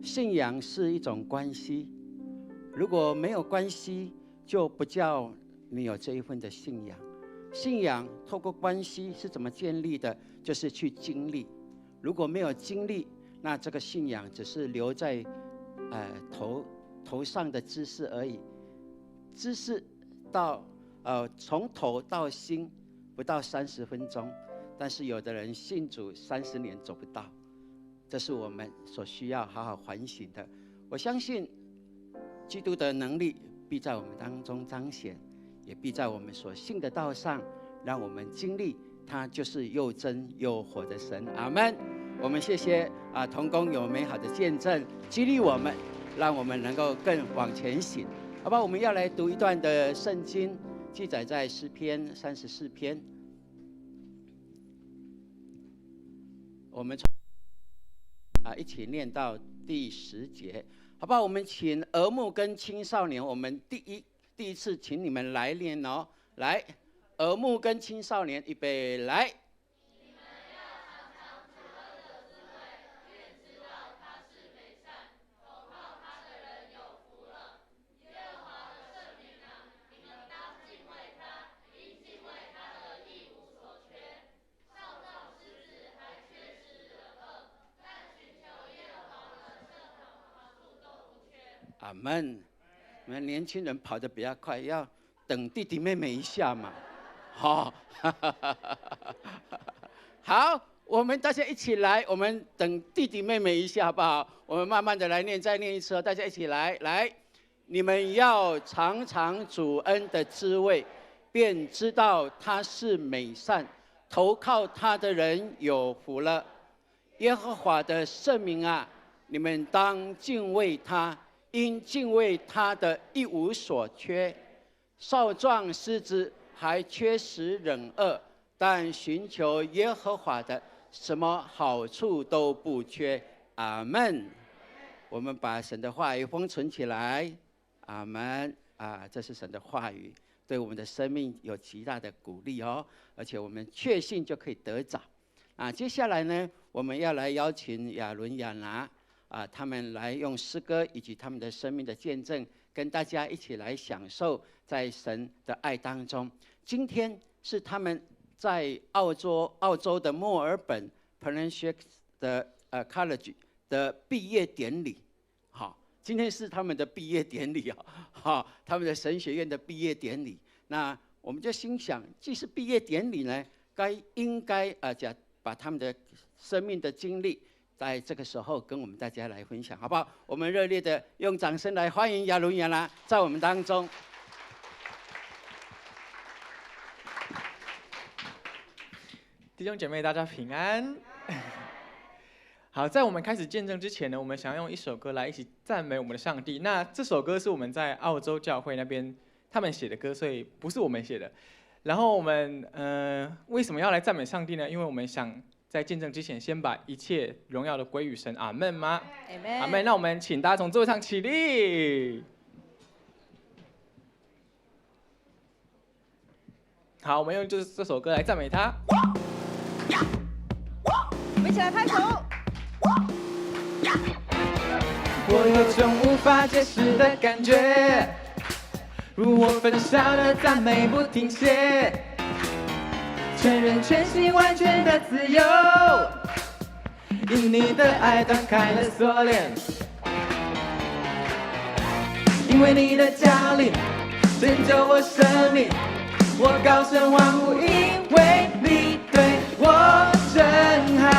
信仰是一种关系，如果没有关系，就不叫你有这一份的信仰。信仰透过关系是怎么建立的？就是去经历。如果没有经历，那这个信仰只是留在头上的知识而已。知识到从头到心不到30分钟，但是有的人信主30年走不到，这是我们所需要好好反省的。我相信基督的能力必在我们当中彰显，也必在我们所信的道上，让我们经历他就是又真又活的神。阿们。我们谢谢同工有美好的见证，激励我们，让我们能够更往前行。好吧，我们要来读一段的圣经，记载在诗篇34篇。我们一起念到第10节，好不好？我们请儿牧跟青少年，我们第一次请你们来念哦。来，儿牧跟青少年，预备，来。阿们。你们年轻人跑得比较快，要等弟弟妹妹一下嘛。好，好，我们大家一起来，我们等弟弟妹妹一下，好不好？我们慢慢的来念，再念一次哦，大家一起来，来，你们要尝尝主恩的滋味，便知道他是美善，投靠他的人有福了。耶和华的圣名啊，你们当敬畏他。因敬畏他的一无所缺，少壮狮子还缺食忍饿，但寻求耶和华的，什么好处都不缺。阿们。我们把神的话语封存起来。阿们。这是神的话语，对我们的生命有极大的鼓励哦，而且我们确信就可以得着。接下来呢，我们要来邀请亚伦、亚拿。他们来用诗歌以及他们的生命的见证，跟大家一起来享受在神的爱当中。今天是他们在澳洲的墨尔本 Penrith 的College 的毕业典礼。好，今天是他们的毕业典礼啊，他们的神学院的毕业典礼。那我们就心想，既是毕业典礼呢，应该把他们的生命的经历。在这个时候跟我们大家来分享，好不好？我们热烈的用掌声来欢迎亚伦、亚拿在我们当中。弟兄姐妹，大家平安。好，在我们开始见证之前呢，我们想要用一首歌来一起赞美我们的上帝。那这首歌是我们在澳洲教会那边他们写的歌，所以不是我们写的。然后我们为什么要来赞美上帝呢？因为我们想在见证之前，先把一切荣耀都归于神。阿们吗？阿们。那我们请大家从座位上起立。好，我们用就是这首歌来赞美他。我们一起来拍手。我有种无法解释的感觉，如我焚烧的赞美不停歇。全人全心完全的自由，因你的爱断开了锁链，因为你的降临拯救我生命，我高声欢呼，因为你对我真好。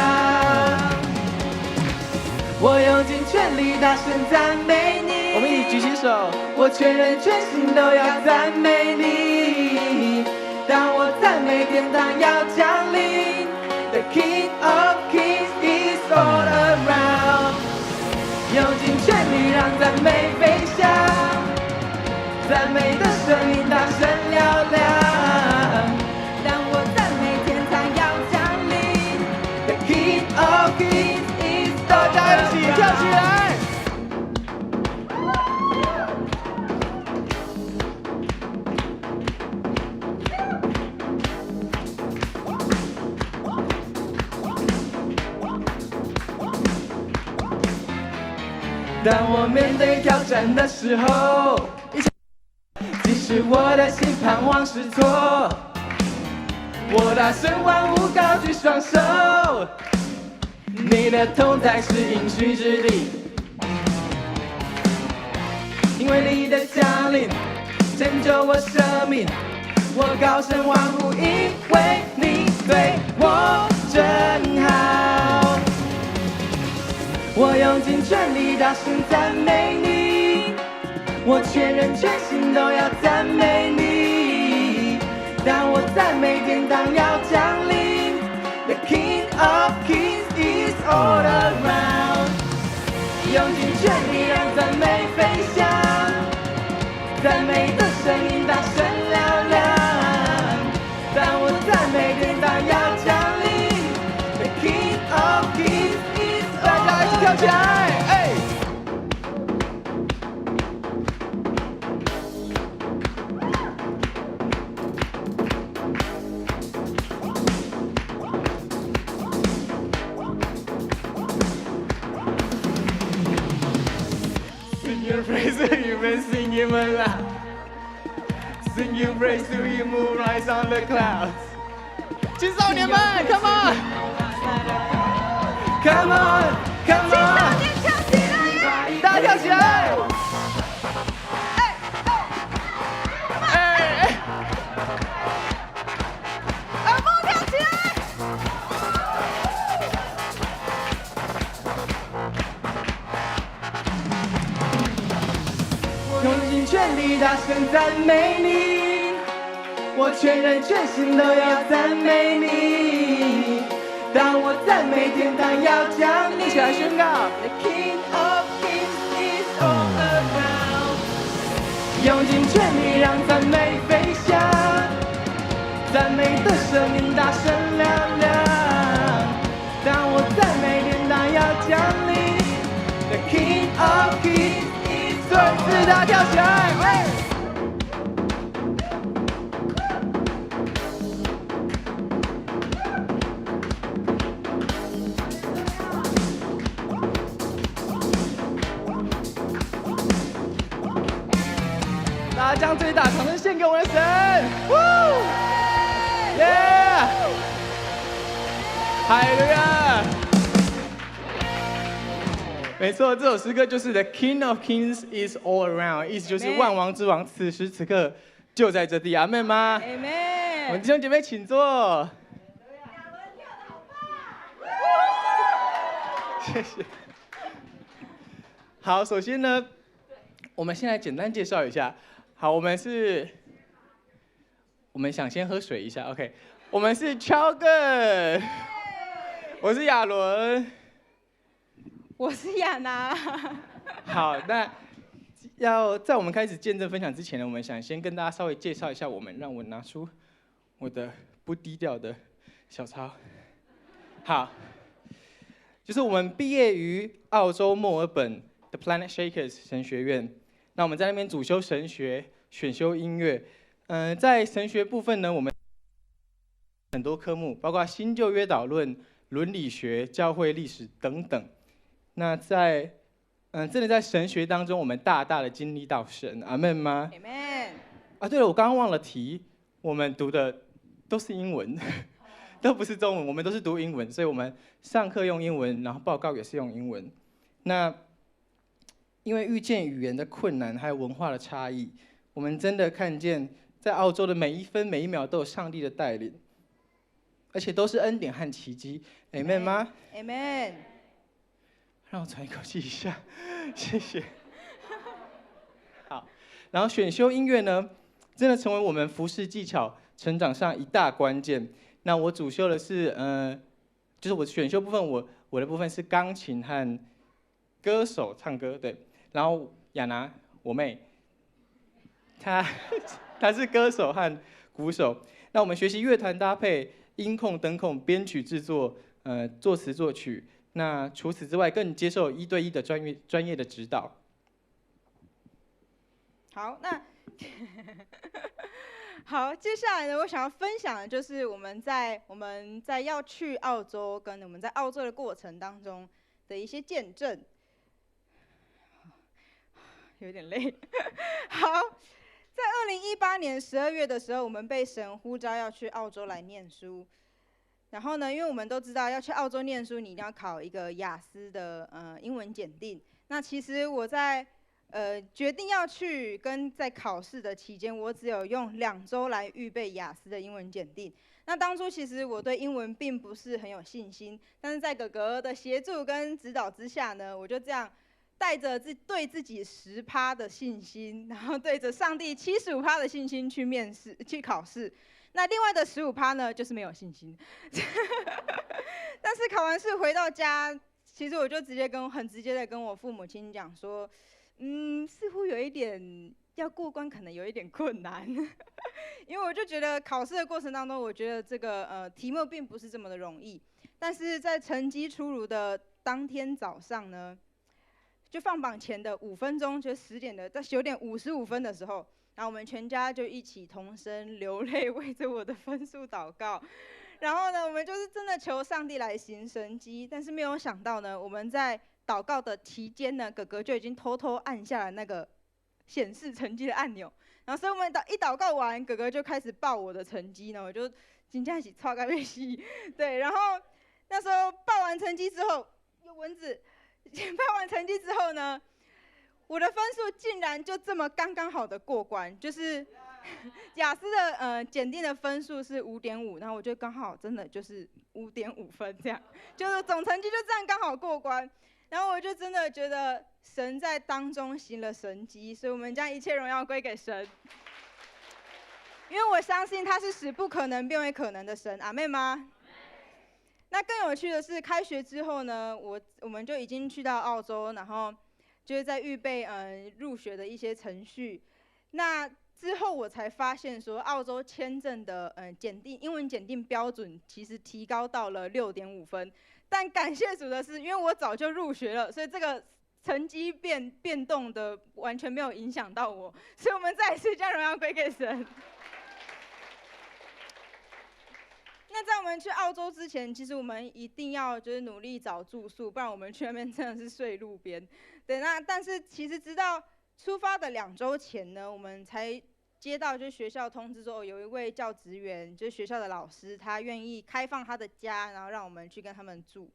我用尽全力大声赞美你，我们一起举起手，我全人全心都要赞美你。当我赞美，天堂要降临。The King of Kings is all around。用尽全力让赞美飞翔，赞美的声音大声嘹亮。当我赞美，天堂要降临。The King of Kings is all around。大家一起跳起来！当我面对挑战的时候，即使我的心彷徨失措，我大声欢呼，高举双手。你的同在是应许之地，因为你的降临拯救我生命，我高声欢呼，因为你对我真好。我用尽全力大声赞美你，我全人全心都要赞美你。当我赞美天堂要降临 ，The King of Kings is all around。用尽全力让赞美飞翔，赞美的声音大声嘹亮。当我赞美天堂要降临 ，The King of Kings is all around。大家一起跳起来，哎！Sing your praise, you may sing him aloud. Sing your praise till you move rise on the clouds. 青少年们 ，Come on, come on, come on， 大家跳起来！耳梦跳起来！用尽全力大声赞美你，我全人全心都要赞美你。当我赞美天堂要降临，一起来宣告 The King of Kings is all around。用尽全力让赞美飞翔，赞美的声音大声嘹亮。当我赞美天堂要降临 The King of Kings is all around。最次大家跳起来，喂！大家将最大掌声献给我们的神！耶！哈利路亚！没错，这首诗歌就是 The King of Kings is all around， 意思就是万王之王此时此刻就在这地。阿们吗？阿们。我们弟兄姐妹请坐。谢谢。好，首先呢，我们先来简单介绍一下。好，我们想先喝水一下 ，OK？ 我们是乔根，我是亚伦，我是亚娜。好，那要在我们开始见证分享之前呢，我们想先跟大家稍微介绍一下我们，让我拿出我的不低调的小抄。好，就是我们毕业于澳洲墨尔本的 Planet Shakers 神学院。那我们在那边主修神学，选修音乐。在神学部分呢，我们很多科目，包括新旧约导论、伦理学、教会历史等等。那真的在神学当中，我们大大的经历到神，阿们吗？阿们。啊，对了，我刚刚忘了提，我们读的都是英文，都不是中文，我们都是读英文，所以我们上课用英文，然后报告也是用英文。那因为遇见语言的困难，还有文化的差异，我们真的看见在澳洲的每一分每一秒都有上帝的带领，而且都是恩典和奇迹。Amen 吗 ？Amen。让我喘一口气一下，谢谢。好，然后选修音乐呢，真的成为我们服事技巧成长上一大关键。那我主修的是就是我选修部分，我的部分是钢琴和歌手唱歌，对。然后亚娜，我妹，她是歌手和鼓手。那我们学习乐团搭配、音控、灯控、编曲制作，作词作曲。那除此之外，更接受1对1的专业的指导。好，那好，接下来呢，我想要分享的就是我们在要去澳洲跟我们在澳洲的过程当中的一些见证。有点累。好，在2018年12月的时候，我们被神呼召要去澳洲来念书。然后呢，因为我们都知道要去澳洲念书，你一定要考一个雅思的英文检定。那其实我在决定要去跟在考试的期间，我只有用2周来预备雅思的英文检定。那当初其实我对英文并不是很有信心，但是在哥哥的协助跟指导之下呢，我就这样带着对自己10%的信心，然后对着上帝75%的信心去考试。那另外的15%呢，就是没有信心。但是考完试回到家，其实我就很直接的跟我父母亲讲说，似乎有一点要过关，可能有一点困难。因为我就觉得考试的过程当中，我觉得这个题目并不是这么的容易。但是在成绩出炉的当天早上呢，就放榜前的5分钟，就10点的，在9点55分的时候，然后我们全家就一起同声流泪，为着我的分数祷告。然后呢，我们就是真的求上帝来行神迹，但是没有想到呢，我们在祷告的期间呢，哥哥就已经偷偷按下了那个显示成绩的按钮。然后所以我们一祷告完，哥哥就开始报我的成绩呢，我就真的是超开心。对，然后那时候报完成绩之后，有蚊子。报完成绩之后呢，我的分数竟然就这么刚刚好的过关，就是雅思的检定的分数是5.5，然后我就刚好真的就是5.5分这样，就是总成绩就这样刚好过关。然后我就真的觉得神在当中行了神迹，所以我们将一切荣耀归给神，因为我相信他是使不可能变为可能的神，阿们吗？那更有趣的是，开学之后呢，我们就已经去到澳洲，然后就是在预备入学的一些程序。那之后我才发现说，澳洲签证的英文检定标准其实提高到了6.5分。但感谢主的是，因为我早就入学了，所以这个成绩变动的完全没有影响到我，所以我们再一次将荣耀归给神。那在我们去澳洲之前，其实我们一定要就是努力找住宿，不然我们去那边真的是睡路边。对，但是其实直到出发的2周前呢，我们才接到就是学校通知说，有一位教职员，就是学校的老师，他愿意开放他的家，然后让我们去跟他们住。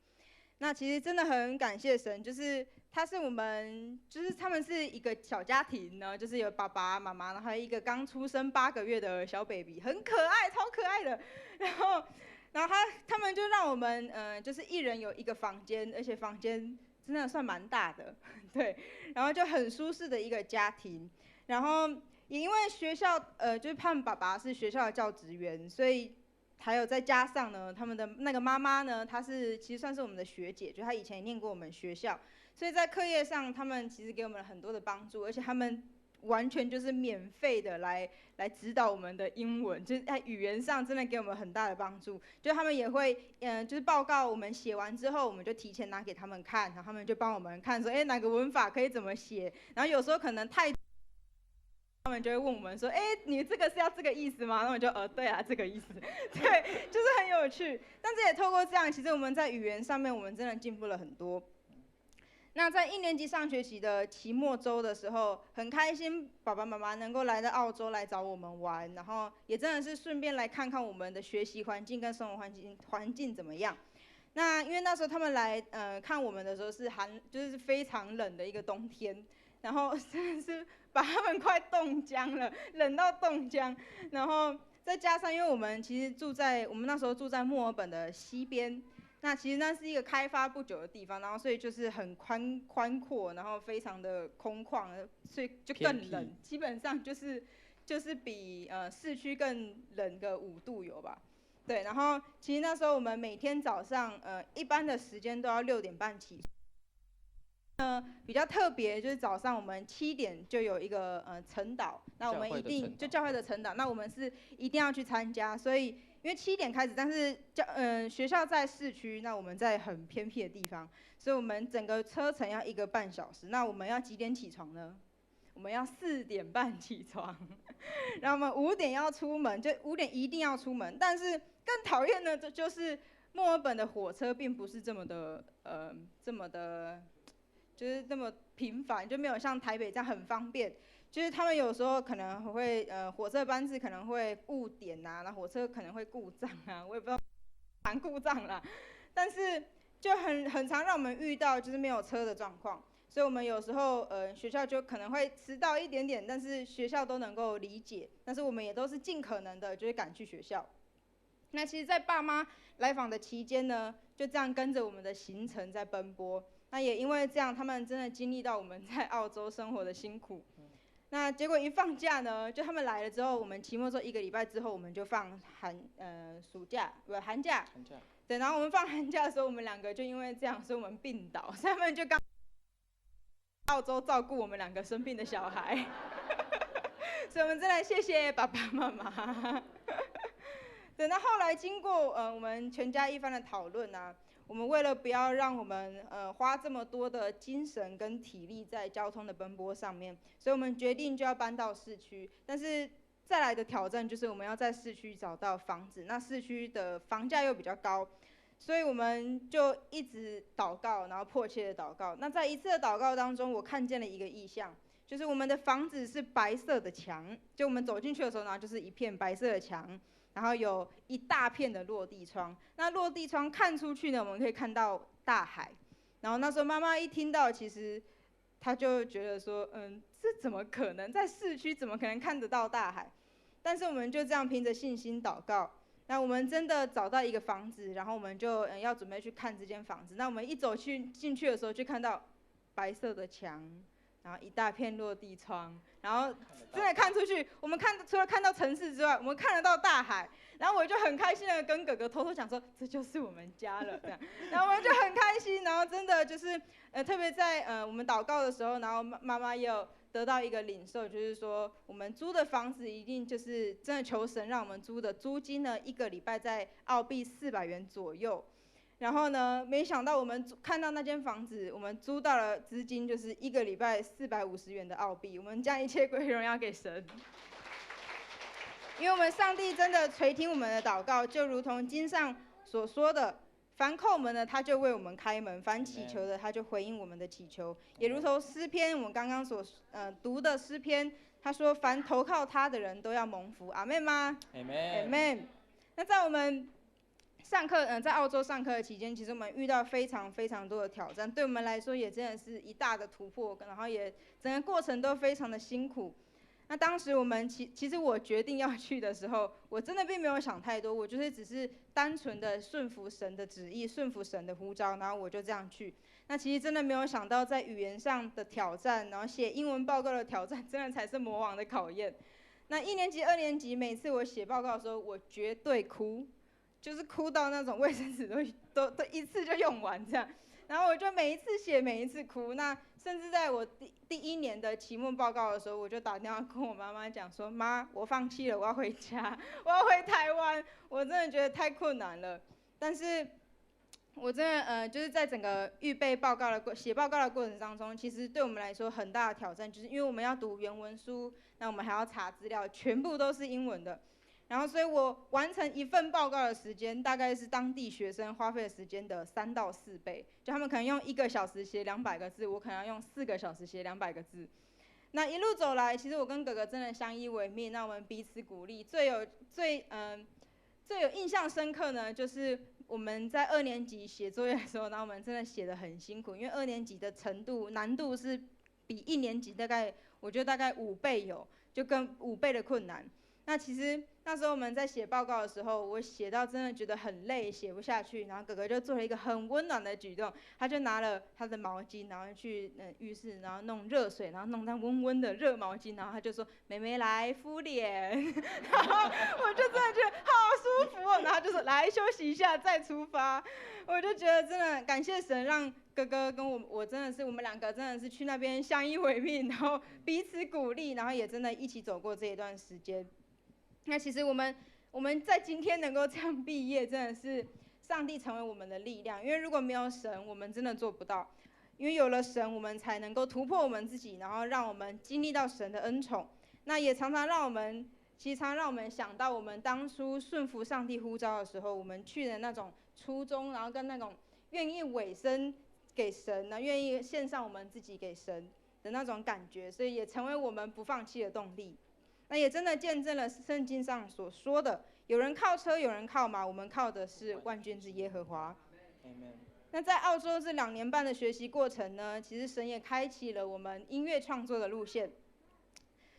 那其实真的很感谢神，就是他们是一个小家庭呢，就是有爸爸妈妈，然后还有一个刚出生8个月的小 baby， 很可爱，超可爱的。然后他们就让我们就是一人有一个房间，而且房间真的算蛮大的，对，然后就很舒适的一个家庭。然后也因为学校就是他们爸爸是学校的教职员，所以还有再加上呢，他们的那个妈妈呢，她其实算是我们的学姐，就她以前也念过我们学校，所以在课业上他们其实给我们很多的帮助，而且他们完全就是免费的来指导我们的英文，就是在语言上真的给我们很大的帮助。就他们也会就是报告我们写完之后，我们就提前拿给他们看，然后他们就帮我们看说，哪个文法可以怎么写，然后有时候可能他们就会问我们说，你这个是要这个意思吗？然后我就对啊，这个意思，对，就是很有趣。但是也透过这样，其实我们在语言上面，我们真的进步了很多。那在1年级上学期的期末周的时候，很开心爸爸妈妈能够来到澳洲来找我们玩，然后也真的是顺便来看看我们的学习环境跟生活环境怎么样。那因为那时候他们来看我们的时候就是非常冷的一个冬天，然后真的是把他们快冻僵了，冷到冻僵。然后再加上因为我们其实我们那时候住在墨尔本的西边。那其实那是一个开发不久的地方，然后所以就是很宽阔，然后非常的空旷，所以就更冷，基本上就是比市区更冷个5度有吧。对，然后其实那时候我们每天早上一般的时间都要6点半起床。比较特别就是早上我们7点就有一个晨祷，那我们一定就教会的晨祷，那我们是一定要去参加，所以。因为7点开始，但是学校在市区，那我们在很偏僻的地方，所以我们整个车程要1个半小时。那我们要几点起床呢？我们要4点半起床，然后我们5点要出门，就5点一定要出门。但是更讨厌的就是墨尔本的火车并不是这么的就是那么频繁，就没有像台北这样很方便。就是他们有时候可能会火车班次可能会误点啊，然后火车可能会故障啊，我也不知道谈故障啦，但是就很常让我们遇到就是没有车的状况。所以我们有时候学校就可能会迟到一点点，但是学校都能够理解，但是我们也都是尽可能的就是赶去学校。那其实，在爸妈来访的期间呢，就这样跟着我们的行程在奔波。那也因为这样，他们真的经历到我们在澳洲生活的辛苦。那结果一放假呢，就他们来了之后，我们期末之后1个礼拜之后，我们就放暑假不寒假。对，然后我们放寒假的时候，我们2个就因为这样，所以我们病倒，所以他们就刚澳洲照顾我们2个生病的小孩。所以我们真的谢谢爸爸妈妈。对，那后来经过我们全家一番的讨论啊，我们为了不要让我们花这么多的精神跟体力在交通的奔波上面，所以我们决定就要搬到市区。但是再来的挑战就是我们要在市区找到房子，那市区的房价又比较高，所以我们就一直祷告，然后迫切的祷告。那在一次的祷告当中，我看见了一个异象，就是我们的房子是白色的墙，就我们走进去的时候呢，就是一片白色的墙。然后有一大片的落地窗，那落地窗看出去呢，我们可以看到大海。然后那时候妈妈一听到，其实她就觉得说，这怎么可能？在市区怎么可能看得到大海？但是我们就这样凭着信心祷告。那我们真的找到一个房子，然后我们就要准备去看这间房子。那我们一走进去的时候，就看到白色的墙，然后一大片落地窗，然后真的看出去，我们除了看到城市之外，我们看得到大海。然后我就很开心的跟哥哥偷偷讲说，这就是我们家了，这样。然后我们就很开心，然后真的就是特别在我们祷告的时候，然后妈妈也有得到一个领受，就是说我们租的房子一定就是真的求神让我们租的租金呢，1个礼拜在澳币400元左右。然后呢，没想到我们看到那间房子，我们租到了资金就是1个礼拜450元的澳币。我们将一切归荣耀给神，因为我们上帝真的垂听我们的祷告，就如同经上所说的，凡叩门的他就为我们开门，凡祈求的他就回应我们的祈求。也如同诗篇我们刚刚所读的诗篇，他说凡投靠他的人都要蒙福。阿们吗？阿们。阿们。那在我们上课，在澳洲上课的期间，其实我们遇到非常非常多的挑战，对我们来说也真的是一大的突破，然后也整个过程都非常的辛苦。那当时我们其实我决定要去的时候，我真的并没有想太多，我就是只是单纯的顺服神的旨意，顺服神的呼召，然后我就这样去。那其实真的没有想到，在语言上的挑战，然后写英文报告的挑战，真的才是魔王的考验。那1年级、2年级，每次我写报告的时候，我绝对哭。就是哭到那种卫生纸都一次就用完这样，然后我就每一次写每一次哭。那甚至在我第1年的期末报告的时候，我就打电话跟我妈妈讲说，妈，我放弃了，我要回家，我要回台湾，我真的觉得太困难了。但是我真的就是在整个预备报告的写报告的过程当中，其实对我们来说很大的挑战，就是因为我们要读原文书，那我们还要查资料，全部都是英文的。然后，所以我完成一份报告的时间，大概是当地学生花费的时间的3到4倍。就他们可能用1个小时写200个字，我可能要用4个小时写200个字。那一路走来，其实我跟哥哥真的相依为命，那我们彼此鼓励。最有印象深刻呢，就是我们在2年级写作业的时候，然后我们真的写得很辛苦，因为2年级的难度是比1年级我觉得大概5倍有，就跟5倍的困难。那其实那时候我们在写报告的时候，我写到真的觉得很累，写不下去。然后哥哥就做了一个很温暖的举动，他就拿了他的毛巾，然后去浴室，然后弄热水，然后弄上温温的热毛巾，然后他就说：“妹妹来敷脸。”然后我就真的觉得好舒服哦。然后他就说：“来休息一下再出发。”我就觉得真的感谢神，让哥哥跟我真的是我们2个真的是去那边相依为命，然后彼此鼓励，然后也真的一起走过这一段时间。那其实我们在今天能够这样毕业，真的是上帝成为我们的力量。因为如果没有神，我们真的做不到。因为有了神，我们才能够突破我们自己，然后让我们经历到神的恩宠。那也常常让我们想到我们当初顺服上帝呼召的时候，我们去的那种初衷，然后跟那种愿意委身给神，那愿意献上我们自己给神的那种感觉，所以也成为我们不放弃的动力。那也真的见证了圣经上所说的，有人靠车，有人靠马，我们靠的是万军之耶和华。那在澳洲这2年半的学习过程呢，其实神也开启了我们音乐创作的路线，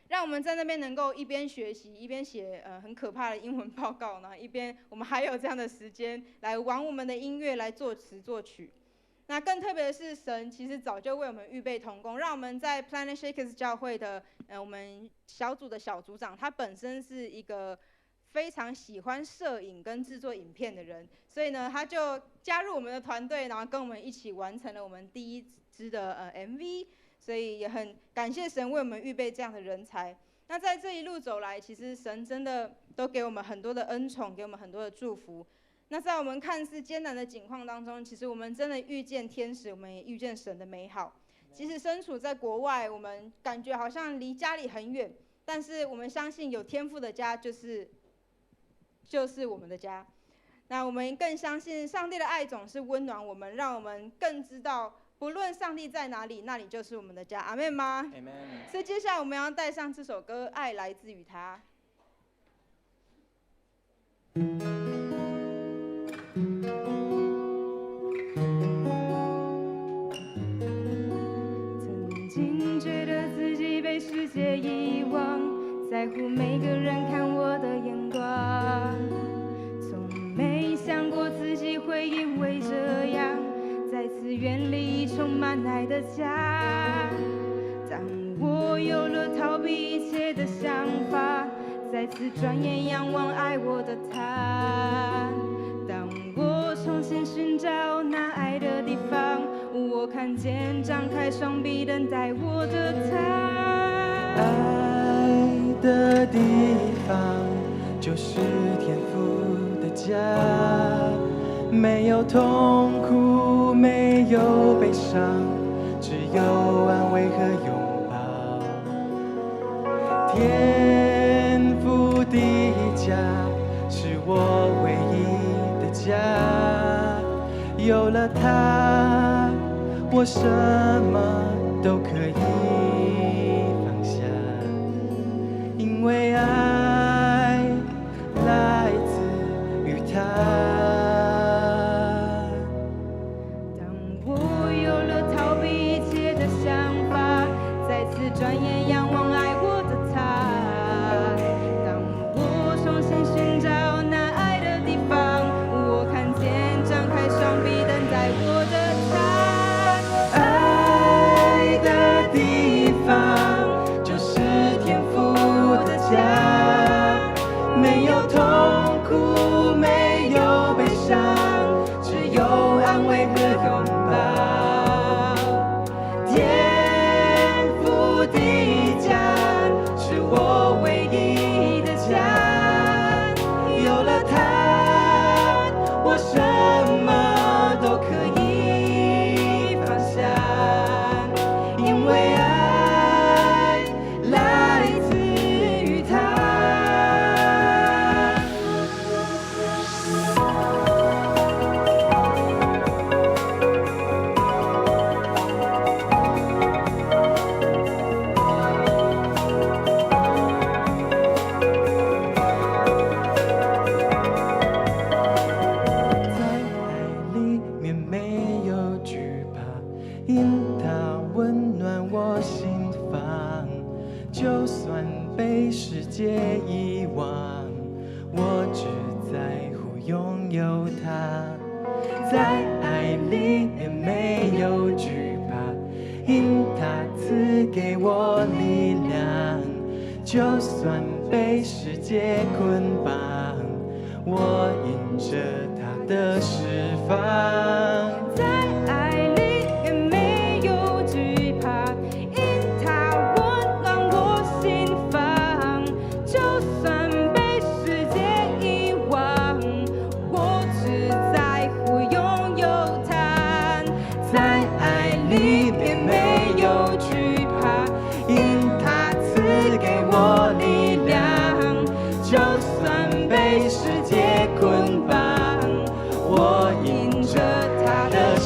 让我们在那边能够一边学习，一边写很可怕的英文报告呢，一边我们还有这样的时间来玩我们的音乐，来作词作曲。那更特别的是，神其实早就为我们预备同工，让我们在 Planet Shakers 教会的我们小组的小组长，他本身是一个非常喜欢摄影跟制作影片的人，所以呢，他就加入我们的团队，然后跟我们一起完成了我们第一支的MV。所以也很感谢神为我们预备这样的人才。那在这一路走来，其实神真的都给我们很多的恩宠，给我们很多的祝福。那在我们看似艰难的境况当中，其实我们真的遇见天使，我们也遇见神的美好。即使身处在国外，我们感觉好像离家里很远，但是我们相信有天父的家就是我们的家。那我们更相信上帝的爱总是温暖我们，让我们更知道不论上帝在哪里，那里就是我们的家。阿们吗？ Amen。 所以接下来我们要带上这首歌《爱来自于他》。曾经觉得自己被世界遗忘，在乎每个人看我的眼光，从没想过自己会因为这样再次远离充满爱的家。当我有了逃避一切的想法，再次转眼仰望爱我的他。当我重新寻找那爱的地方，我看见张开双臂等待我的他。爱的地方就是天父的家，没有痛苦，没有悲伤，只有安慰和拥抱。天父的家是我唯一的家，有了它，我什么都可以放下，因为爱来自于他。当我有了逃避一切的想法，再次转眼仰望爱我的他。当我重新寻找那爱的地方，我看见张开双臂等待我的他。爱的地方就是天父的家，没有痛苦，没有悲伤，只有安慰和拥抱。天父的家是我唯一的家，有了它，我什么都可以放下，因为爱来自于他。在爱里面没有惧怕，因它温暖我心房。就算被世界遗忘，我只在乎拥有它。在爱里面没有惧怕，因它赐给我力量。就算被世界捆绑，我因着他的释放。在爱里面没有惧怕，因它温暖我心房。就算被世界遗忘，我只在乎拥有它。在爱里面没有惧怕，因他赐给我力量。就算被世界捆绑，我因着他的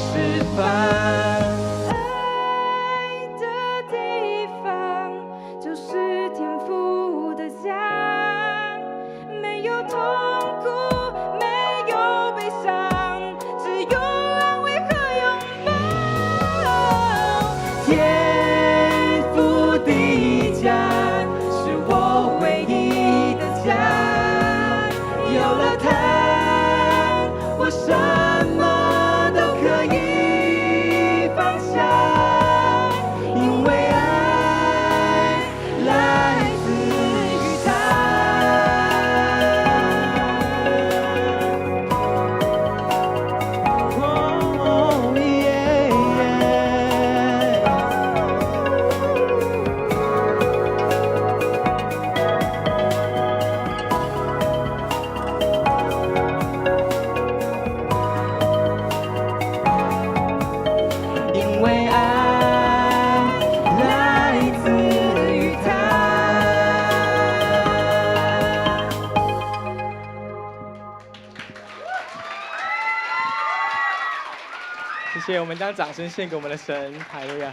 谢，我们将掌声献给我们的神，哈利路亚。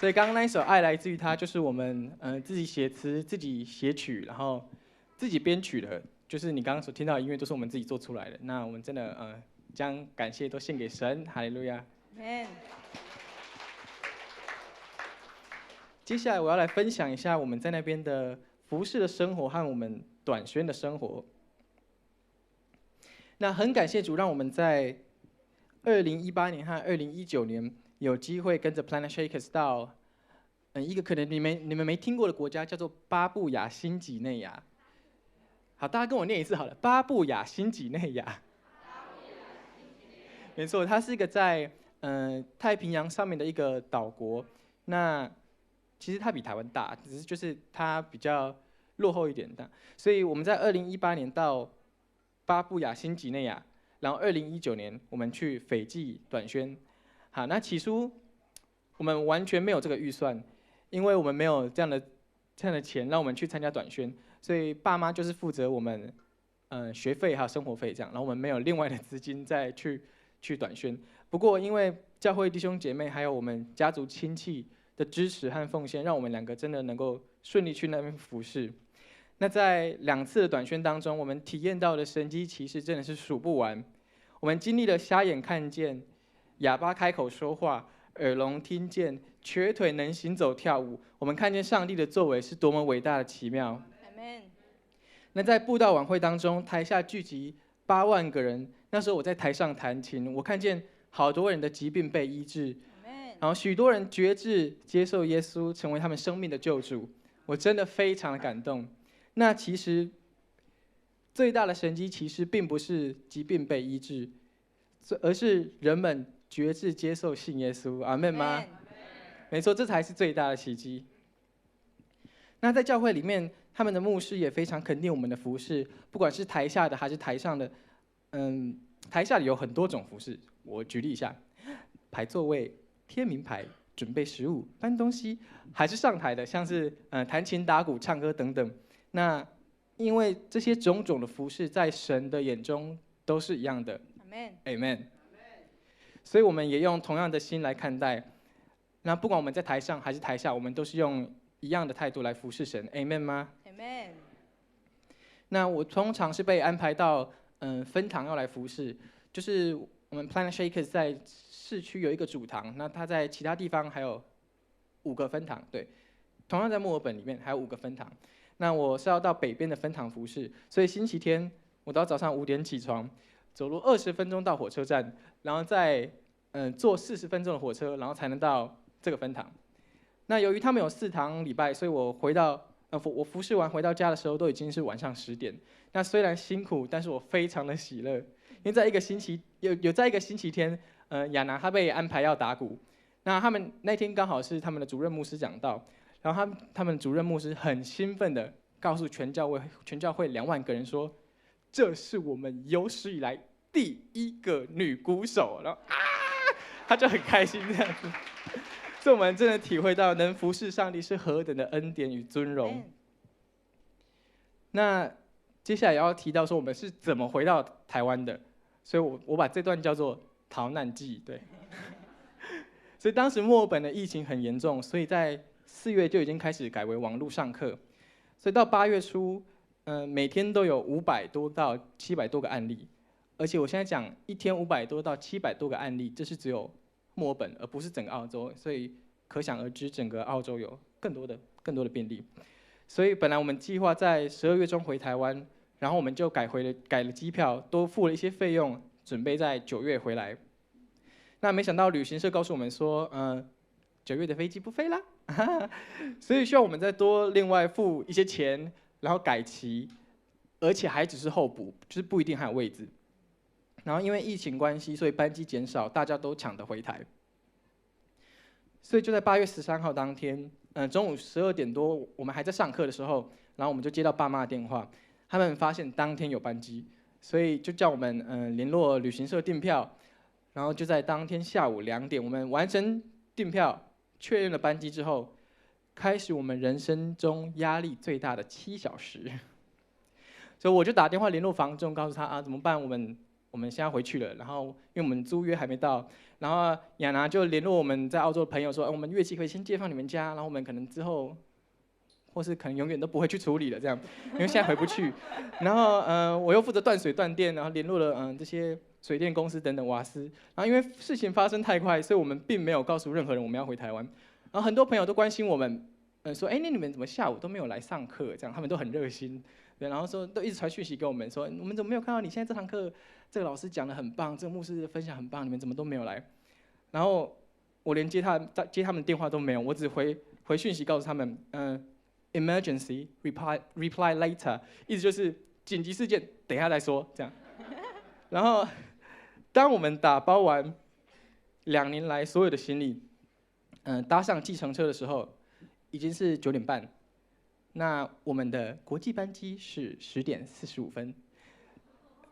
所以刚刚那一首《爱来自于他》，就是我们自己写词、自己写曲，然后自己编曲的，就是你刚刚所听到的音乐都是我们自己做出来的。那我们真的将感谢都献给神，哈利路亚。Amen。接下来我要来分享一下我们在那边的服事的生活和我们短宣的生活。那很感谢主，让我们在2018年和2019年。有机会跟着 Planet Shakers 到一个可能你们没听过的国家，叫做巴布亚新几内亚。好，大家跟我念一次好了，巴布亚新几内亚。没错，它是一个在太平洋上面的一个岛国。那其实它比台湾大，只是就是它比较落后一点的。所以我们在2018年到巴布亚新几内亚，然后2019年我们去斐济短宣。好，那起初我们完全没有这个预算，因为我们没有这样的钱让我们去参加短宣，所以爸妈就是负责我们学费还有生活费这样，然后我们没有另外的资金再去短宣。不过因为教会弟兄姐妹还有我们家族亲戚的支持和奉献，让我们两个真的能够顺利去那边服侍。那在2次的短宣当中，我们体验到的神迹奇事真的是数不完。我们经历了瞎眼看见。哑巴开口说话，耳聋听见，瘸腿能行走跳舞。我们看见上帝的作为是多么伟大的奇妙。Amen。那在布道晚会当中，台下聚集8万个人。那时候我在台上弹琴，我看见好多人的疾病被医治，然后许多人决志接受耶稣，成为他们生命的救主。我真的非常的感动。那其实最大的神迹其实并不是疾病被医治，而是人们决志接受信耶稣，阿们吗？没错，这才是最大的奇迹。那在教会里面，他们的牧师也非常肯定我们的服事，不管是台下的还是台上的。台下里有很多种服事，我举例一下：排座位、贴名牌、准备食物、搬东西，还是上台的，像是弹琴、打鼓、唱歌等等。那因为这些种种的服事，在神的眼中都是一样的。Amen。所以我们也用同样的心来看待。那不管我们在台上还是台下，我们都是用一样的态度来服侍神。Amen 吗 ？Amen。那我通常是被安排到分堂要来服侍，就是我们 Planet Shakers 在市区有一个主堂，那它在其他地方还有5个分堂，对，同样在墨尔本里面还有5个分堂。那我是要到北边的分堂服侍，所以星期天我都要早上5点起床。走路20分钟到火车站，然后再坐40分钟的火车，然后才能到这个分堂。那由于他们有4堂礼拜，所以我我服侍完回到家的时候都已经是晚上10点。那虽然辛苦，但是我非常的喜乐，因为在一个星期在一个星期天，亚拿她被安排要打鼓。那他们那天刚好是他们的主任牧师讲道，然后他们主任牧师很兴奋的告诉全教会2万个人说。这是我们有史以来第1个女鼓手，然后他就很开心这样子，所以我们真的体会到能服侍上帝是何等的恩典与尊荣。那接下来也要提到说我们是怎么回到台湾的，所以我把这段叫做逃难记，对。所以当时墨尔本的疫情很严重，所以在4月就已经开始改为网络上课，所以到8月初。每天都有500多到700多个案例，而且我现在讲一天500多到700多个案例，这是只有墨尔本，而不是整个澳洲，所以可想而知，整个澳洲有更多的病例。所以本来我们计划在12月中回台湾，然后我们就改了机票，多付了一些费用，准备在9月回来。那没想到旅行社告诉我们说，9月的飞机不飞啦，所以需要我们再多另外付一些钱。然后改期，而且还只是候补，就是不一定还有位置。然后因为疫情关系，所以班机减少，大家都抢着回台。所以就在8月13号当天，中午12点多，我们还在上课的时候，然后我们就接到爸妈的电话，他们发现当天有班机，所以就叫我们联络旅行社订票，然后就在当天下午2点，我们完成订票，确认了班机之后。开始我们人生中压力最大的7小时，所以我就打电话联络房仲，告诉他怎么办？我们我们现在回去了，然后因为我们租约还没到，然后亚拿就联络我们在澳洲的朋友说，我们乐器可以先借放你们家，然后我们可能之后，或是可能永远都不会去处理了这样，因为现在回不去。然后我又负责断水断电，然后联络了这些水电公司等等瓦斯，然后因为事情发生太快，所以我们并没有告诉任何人我们要回台湾。然后很多朋友都关心我们，说，那你们怎么下午都没有来上课？这样他们都很热心。对，然后说都一直传讯息给我们说，我们怎么没有看到你现在这堂课，这个老师讲得很棒，这个牧师的分享很棒，你们怎么都没有来？然后我连接他们的电话都没有，我只回讯息告诉他们，emergency reply later， 意思就是紧急事件，等一下再说这样。然后当我们打包完2年来所有的行李，搭上计程车的时候，已经是9点半。那我们的国际班机是10点45分，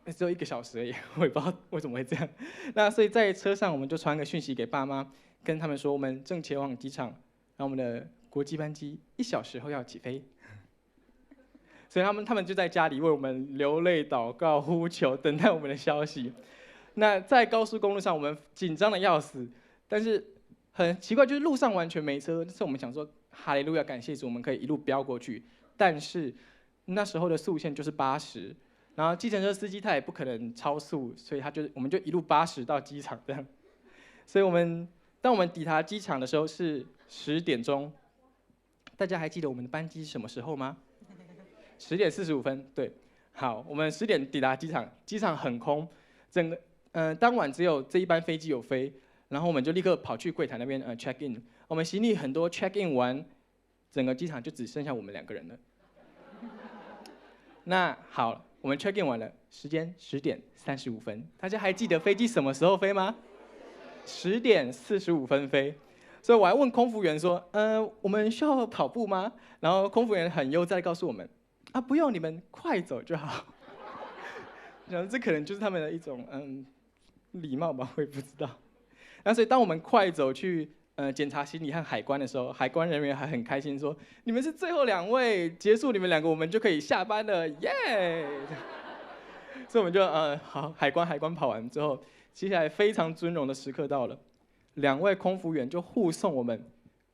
只有1个小时而已，我也不知道为什么会这样。那所以在车上我们就传个讯息给爸妈，跟他们说我们正前往机场，然后我们的国际班机1小时后要起飞。所以他们就在家里为我们流泪祷告呼求，等待我们的消息。那在高速公路上我们紧张的要死，但是很奇怪，就是路上完全没车，所以我们想说，哈利路亚，感谢主，我们可以一路飙过去。但是那时候的速限就是80，然后计程车司机他也不可能超速，所以我们就一路80到机场这样。所以当我们抵达机场的时候是10点钟，大家还记得我们的班机是什么时候吗？10点45分，对。好，我们10点抵达机场，机场很空，整个当晚只有这一班飞机有飞。然后我们就立刻跑去柜台那边check in， 我们行李很多 check in 完，整个机场就只剩下我们2个人了。那好，我们 check in 完了，时间10点35分，大家还记得飞机什么时候飞吗？10点45分飞。所以我还问空服员说，我们需要跑步吗？然后空服员很悠哉地告诉我们，不用，你们快走就好。然后这可能就是他们的一种礼貌吧，我也不知道。那所以当我们快走去检查行李和海关的时候，海关人员还很开心说：“你们是最后2位，结束你们2个，我们就可以下班了，耶！”所以我们就好，海关跑完之后，接下来非常尊荣的时刻到了，2位空服员就护送我们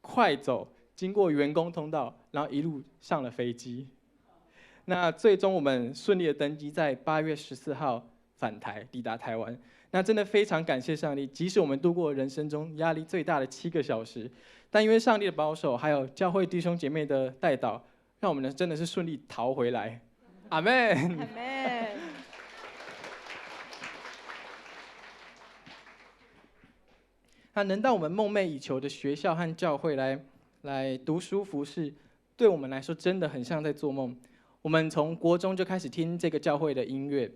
快走，经过员工通道，然后一路上了飞机。那最终我们顺利的登机，在8月14号返台，抵达台湾。那真的非常感谢上帝，即使我们度过人生中压力最大的7个小时，但因为上帝的保守，还有教会弟兄姐妹的带导，让我们真的是顺利逃回来。阿们。阿们。那能到我们梦寐以求的学校和教会来读书服侍，对我们来说真的很像在做梦。我们从国中就开始听这个教会的音乐。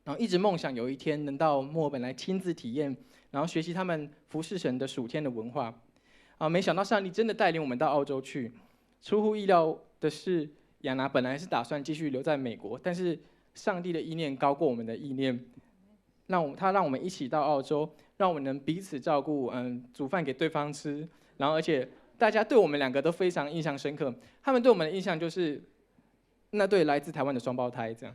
然后一直梦想有一天能到墨尔本来亲自体验，然后学习他们服侍神的属天的文化。没想到上帝真的带领我们到澳洲去。出乎意料的是，亚拿本来是打算继续留在美国，但是上帝的意念高过我们的意念，他让我们一起到澳洲，让我们能彼此照顾，煮饭给对方吃。然后而且大家对我们2个都非常印象深刻，他们对我们的印象就是那对来自台湾的双胞胎这样。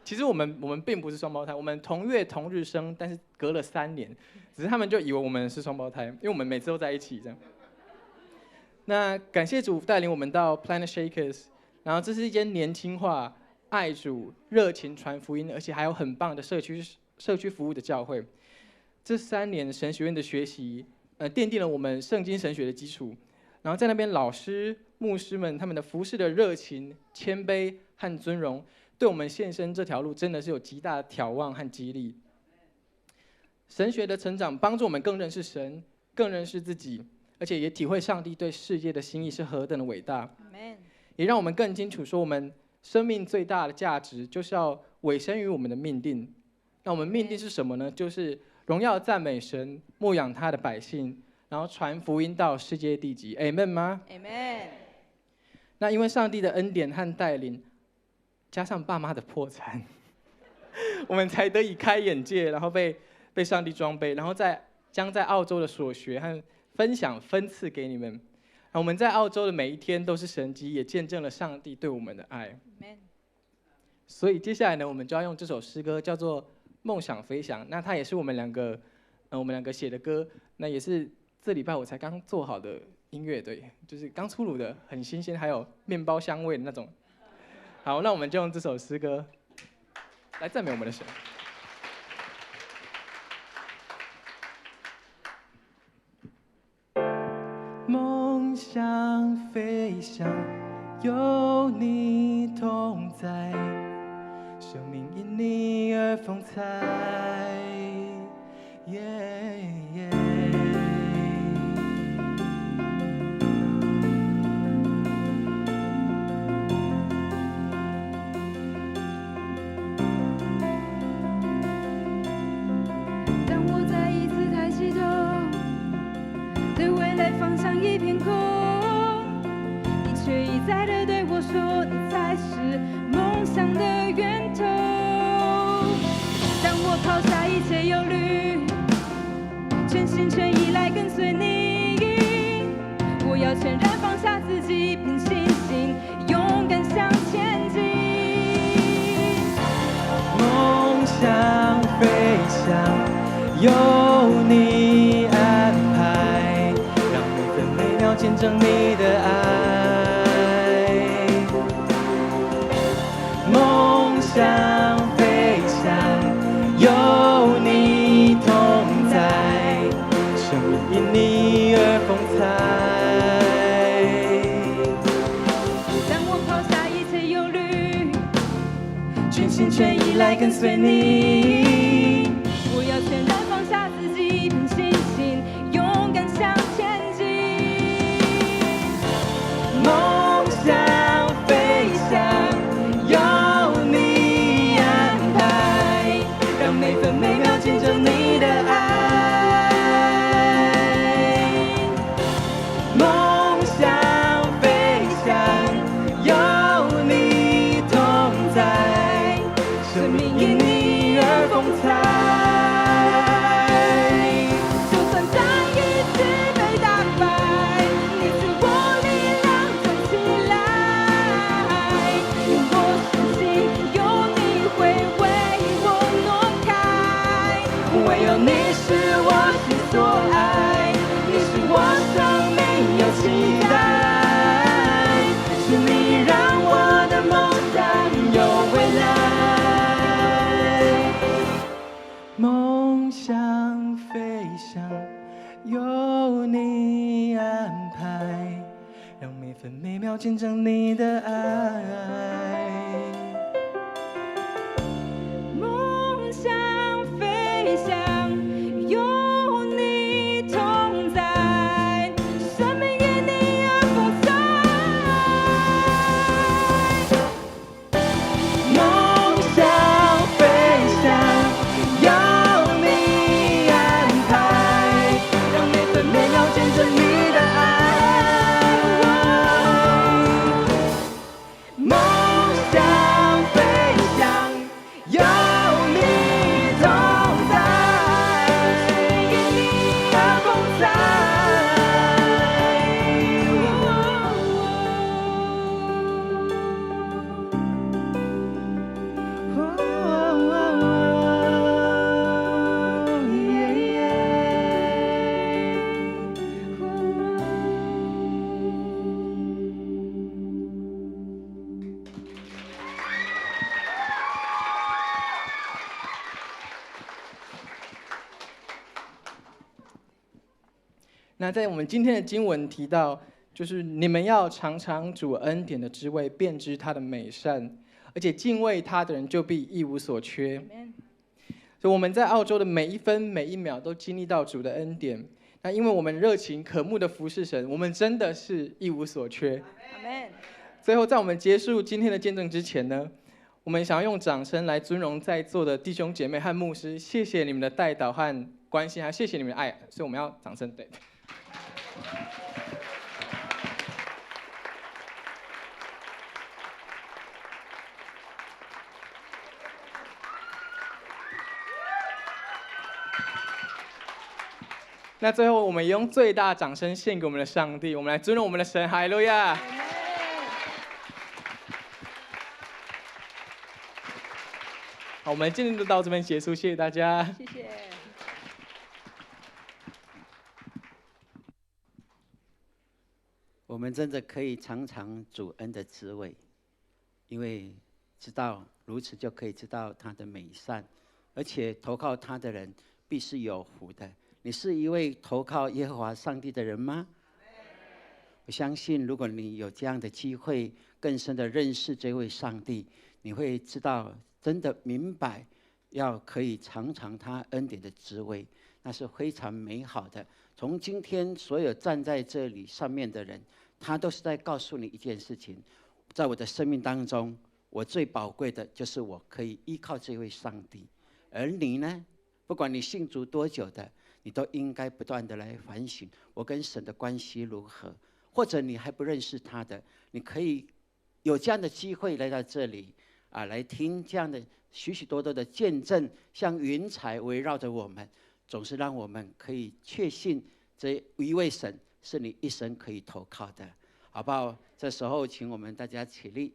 其实我们并不是双胞胎，我们同月同日生，但是隔了3年，只是他们就以为我们是双胞胎，因为我们每次都在一起这样。那感谢主带领我们到 Planet Shakers， 然后这是一间年轻化、爱主、热情传福音，而且还有很棒的社区服务的教会。这3年神学院的学习，奠定了我们圣经神学的基础。然后在那边老师、牧师们他们的服事的热情、谦卑和尊荣，对我们献身这条路真的是有极大的挑望和激励。神学的成长帮助我们更认识神，更认识自己，而且也体会上帝对世界的心意是何等的伟大。也让我们更清楚说，我们生命最大的价值就是要委身于我们的命定。那我们命定是什么呢？就是荣耀赞美神，牧养他的百姓，然后传福音到世界地极。Amen 吗 ？Amen。那因为上帝的恩典和带领，加上爸妈的破产，我们才得以开眼界，然后被上帝装备，然后将在澳洲的所学和分享分赐给你们。我们在澳洲的每一天都是神迹，也见证了上帝对我们的爱。所以接下来呢，我们就要用这首诗歌叫做《梦想飞翔》。那它也是我们两个写的歌，那也是这礼拜我才刚做好的音乐，对，就是刚出炉的，很新鲜，还有面包香味的那种。好，那我们就用这首诗歌来赞美我们的神。梦想飞翔，有你同在，生命因你而风采。当我再一次抬起头，对未来方向一片空，你却一再的对我说，你才是梦想的源头。当我抛下一切忧虑，全心全意来跟随你，我要全然放下自己，凭信心勇敢向前进。梦想飞翔，有你安排，让每分每秒见证你的爱。梦想飞翔，有你同在，生命因你而风采。当我抛下一切忧虑，全心全意来跟随你，我要全然放下自己，凭信心勇敢向前进。梦想飞翔，有你安排，让每分每秒见证你的爱。梦想飞翔，有你同在，生命因你而风采。就算再一次被打败，你赐我力量站起来。因我相信有你会为我挪开，唯有你是我心所爱，你是我生命有期待，是你让我的梦想有未来。梦想飞翔，有你安排，让每分每秒见证你的爱。梦想飞翔，有你同在，生命因你而风采。梦想飞翔，有你安排，让每分每秒见证你的爱。梦想飞翔，有你同在，因你而风采。那在我们今天的经文提到，就是你们要尝尝主恩典的滋味，便知他的美善，而且敬畏他的人就必一无所缺。所以我们在澳洲的每一分每一秒都经历到主的恩典。那因为我们热情渴慕的服侍神，我们真的是一无所缺。阿门。最后，在我们结束今天的见证之前呢，我们想要用掌声来尊荣在座的弟兄姐妹和牧师，谢谢你们的带导和关心，还谢谢你们的爱，所以我们要掌声，对。那最后，我们用最大掌声献给我们的上帝，我们来尊荣我们的神，哈利路亚！好，我们今天就到这边结束，谢谢大家。谢谢。我们真的可以尝尝主恩的滋味，因为知道如此就可以知道他的美善，而且投靠他的人必是有福的。你是一位投靠耶和华上帝的人吗？我相信，如果你有这样的机会，更深的认识这位上帝，你会知道，真的明白，要可以尝尝他恩典的滋味，那是非常美好的。从今天所有站在这里上面的人，他都是在告诉你一件事情：在我的生命当中，我最宝贵的就是我可以依靠这位上帝。而你呢？不管你信主多久的，你都应该不断的来反省，我跟神的关系如何。或者你还不认识他的，你可以有这样的机会来到这里来听这样的许许多多的见证，像云彩围绕着我们，总是让我们可以确信这一位神是你一生可以投靠的，好不好？这时候，请我们大家起立，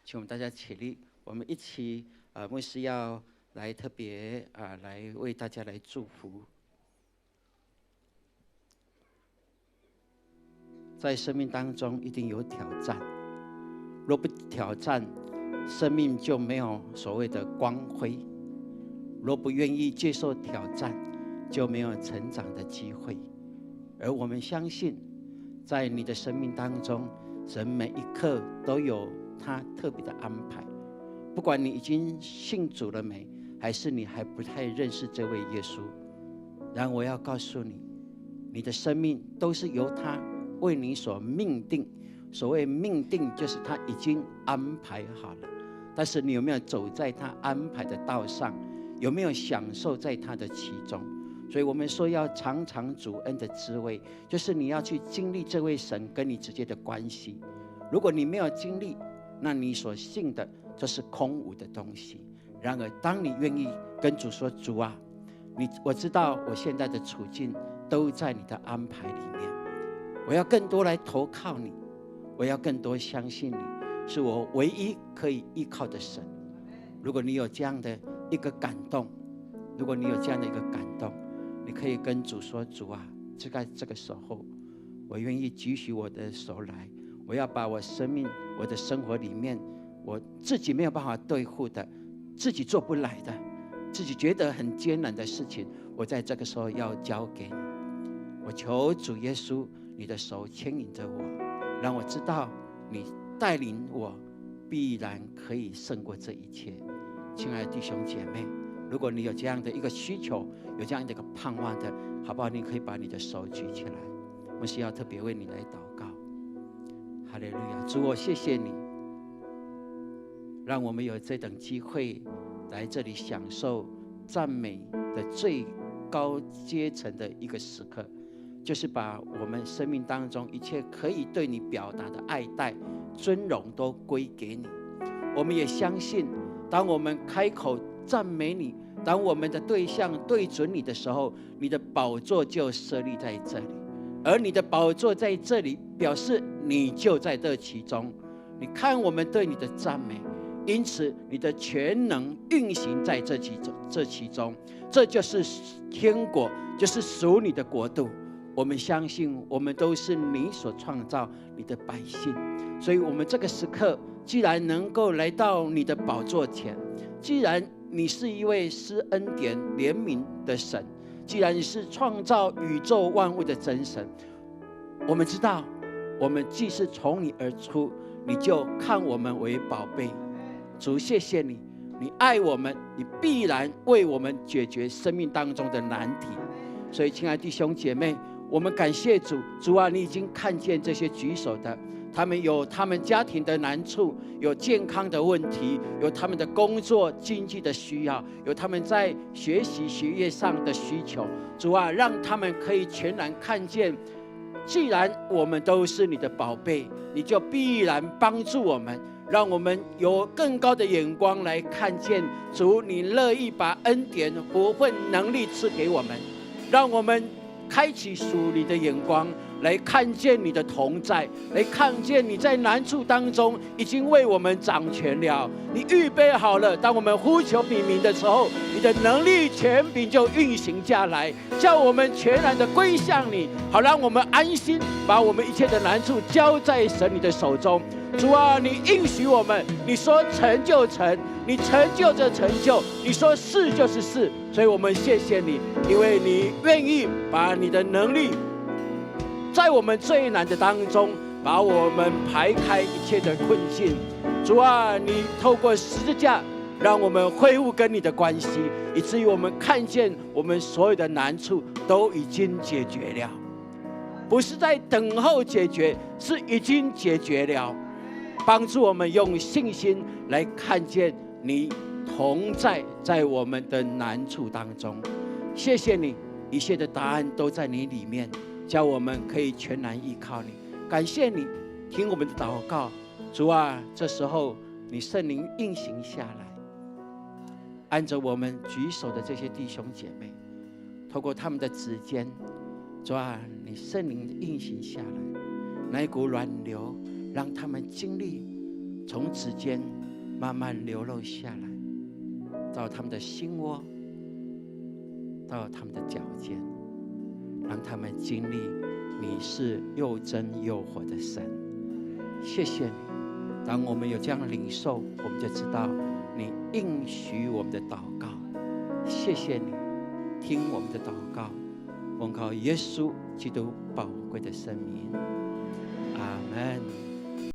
请我们大家起立，我们一起牧师要来特别来为大家来祝福。在生命当中一定有挑战，若不挑战，生命就没有所谓的光辉；若不愿意接受挑战，就没有成长的机会。而我们相信，在你的生命当中，神每一刻都有他特别的安排。不管你已经信主了没，还是你还不太认识这位耶稣，然而我要告诉你，你的生命都是由他为你所命定。所谓命定，就是他已经安排好了，但是你有没有走在他安排的道上？有没有享受在他的其中？所以我们说要尝尝主恩的滋味，就是你要去经历这位神跟你直接的关系。如果你没有经历，那你所信的就是空无的东西。然而当你愿意跟主说，主啊，我知道我现在的处境都在你的安排里面，我要更多来投靠你，我要更多相信你是我唯一可以依靠的神。如果你有这样的一个感动，如果你有这样的一个感动，你可以跟主说，主啊，在这个时候，我愿意举起我的手来，我要把我生命、我的生活里面，我自己没有办法对付的，自己做不来的，自己觉得很艰难的事情，我在这个时候要交给你。我求主耶稣，你的手牵引着我，让我知道你带领我，必然可以胜过这一切。亲爱的弟兄姐妹，如果你有这样的一个需求，有这样的一个盼望的，好不好？你可以把你的手举起来，我需要特别为你来祷告。哈利路亚！主，我谢谢你，让我们有这等机会来这里享受赞美的最高阶层的一个时刻，就是把我们生命当中一切可以对你表达的爱戴、尊荣都归给你。我们也相信，当我们开口赞美你，当我们的对象对准你的时候，你的宝座就设立在这里，而你的宝座在这里，表示你就在这其中。你看我们对你的赞美，因此你的全能运行在这其中，这就是天国，就是属你的国度。我们相信，我们都是你所创造你的百姓，所以我们这个时刻，既然能够来到你的宝座前，既然你是一位施恩典怜悯的神，既然你是创造宇宙万物的真神，我们知道，我们既是从你而出，你就看我们为宝贝。主，谢谢你，你爱我们，你必然为我们解决生命当中的难题。所以，亲爱的弟兄姐妹，我们感谢主，主啊，你已经看见这些举手的，他们有他们家庭的难处，有健康的问题，有他们的工作经济的需要，有他们在学习学业上的需求。主啊，让他们可以全然看见，既然我们都是你的宝贝，你就必然帮助我们，让我们有更高的眼光来看见主，你乐意把恩典、福分、能力赐给我们，让我们开启属灵的眼光，来看见你的同在，来看见你在难处当中已经为我们掌权了。你预备好了，当我们呼求你名的时候，你的能力权柄就运行下来，叫我们全然的归向你，好让我们安心，把我们一切的难处交在神你的手中。主啊，你应许我们，你说成就成，你成就这成就，你说是就是是，所以我们谢谢你，因为你愿意把你的能力在我们最难的当中，把我们排开一切的困境。主啊，你透过十字架让我们恢复跟你的关系，以至于我们看见我们所有的难处都已经解决了，不是在等候解决，是已经解决了。帮助我们用信心来看见你同在我们的难处当中。谢谢你，一切的答案都在你里面，叫我们可以全然依靠你。感谢你听我们的祷告，主啊，这时候你圣灵运行下来，按着我们举手的这些弟兄姐妹，透过他们的指尖，主啊，你圣灵运行下来，那一股软流让他们经历从指尖慢慢流露下来，到他们的心窝，到他们的脚尖，让他们经历你是又真又活的神。谢谢你，当我们有这样的领受，我们就知道你应许我们的祷告。谢谢你听我们的祷告，奉靠耶稣基督宝贵的圣名，阿们。